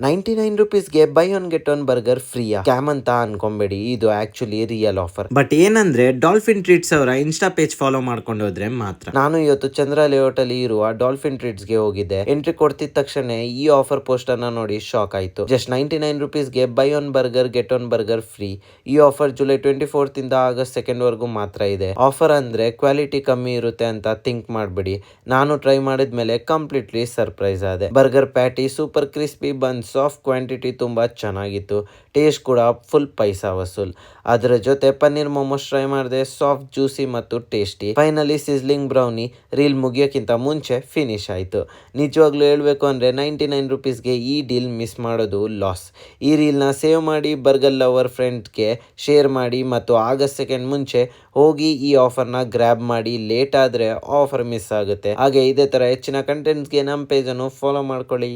₹99ಗೆ buy one get one burger ಫ್ರೀಯಾ? Scam ಅಂತ ಅನ್ಕೊಂಬೇಡಿ, ಇದು ಆಕ್ಚುಲಿ ರಿಯಲ್ ಆಫರ್. ಬಟ್ ಏನಂದ್ರೆ ಡಾಲ್ಫಿನ್ ಟ್ರೀಟ್ಸ್ ಅವರ ಇನ್ಸ್ಟಾ ಪೇಜ್ ಫಾಲೋ ಮಾಡ್ಕೊಂಡು ಹೋದ್ರೆ ಮಾತ್ರ. ನಾನು ಇವತ್ತು ಚಂದ್ರ ಲೇಔಟ್ ಅಲ್ಲಿ ಇರುವ ಡಾಲ್ಫಿನ್ ಟ್ರೀಟ್ಸ್ ಗೆ ಹೋಗಿದ್ದೆ. ಎಂಟ್ರಿ ಕೊಡ್ತಿದ ತಕ್ಷಣ ಈ ಆಫರ್ ಪೋಸ್ಟ್ ಅನ್ನ ನೋಡಿ ಶಾಕ್ ಆಯ್ತು. ಜಸ್ಟ್ ₹99ಗೆ buy one burger get one burger free. ಈ ಆಫರ್ ಜುಲೈ 24th ಇಂದ ಆಗಸ್ಟ್ 2nd ವರೆಗೂ ಮಾತ್ರ ಇದೆ. ಆಫರ್ ಅಂದ್ರೆ ಕ್ವಾಲಿಟಿ ಕಮ್ಮಿ ಇರುತ್ತೆ ಅಂತ ಥಿಂಕ್ ಮಾಡ್ಬಿಡಿ. ನಾನು ಟ್ರೈ ಮಾಡಿದ್ಮೇಲೆ ಕಂಪ್ಲೀಟ್ಲಿ ಸರ್ಪ್ರೈಸ್ ಆದೆ. Burger patty super crispy bun, soft quantity ತುಂಬಾ ಚೆನ್ನಾಗಿತ್ತು. ಟೇಸ್ಟ್ ಕೂಡ ಫುಲ್ ಪೈಸಾ ವಸೂಲ್. ಅದರ ಜೊತೆ ಪನ್ನೀರ್ ಮೊಮೋಸ್ ಟ್ರೈ ಮಾಡಿದೆ, ಸಾಫ್ಟ್ ಜ್ಯೂಸಿ ಮತ್ತು tasty. Finally sizzling brownie reel ಮುಗಿಯೋಕ್ಕಿಂತ ಮುಂಚೆ ಫಿನಿಶ್ ಆಯಿತು. ನಿಜವಾಗ್ಲೂ ಹೇಳ್ಬೇಕು ಅಂದರೆ ₹99ಗೆ ಈ ಡೀಲ್ ಮಿಸ್ ಮಾಡೋದು ಲಾಸ್. ಈ ರೀಲ್ನ ಸೇವ್ ಮಾಡಿ, ಬರ್ಗರ್ ಲವರ್ ಫ್ರೆಂಡ್ಸ್ಗೆ ಶೇರ್ ಮಾಡಿ ಮತ್ತು ಆಗಸ್ಟ್ 2nd ಮುಂಚೆ ಹೋಗಿ ಈ ಆಫರ್ನ ಗ್ರ್ಯಾಬ್ ಮಾಡಿ. ಲೇಟ್ ಆದರೆ ಆಫರ್ ಮಿಸ್ ಆಗುತ್ತೆ. ಹಾಗೆ ಇದೇ ಥರ ಹೆಚ್ಚಿನ ಕಂಟೆಂಟ್ಸ್ಗೆ ನಮ್ಮ ಪೇಜನ್ನು ಫಾಲೋ ಮಾಡ್ಕೊಳ್ಳಿ.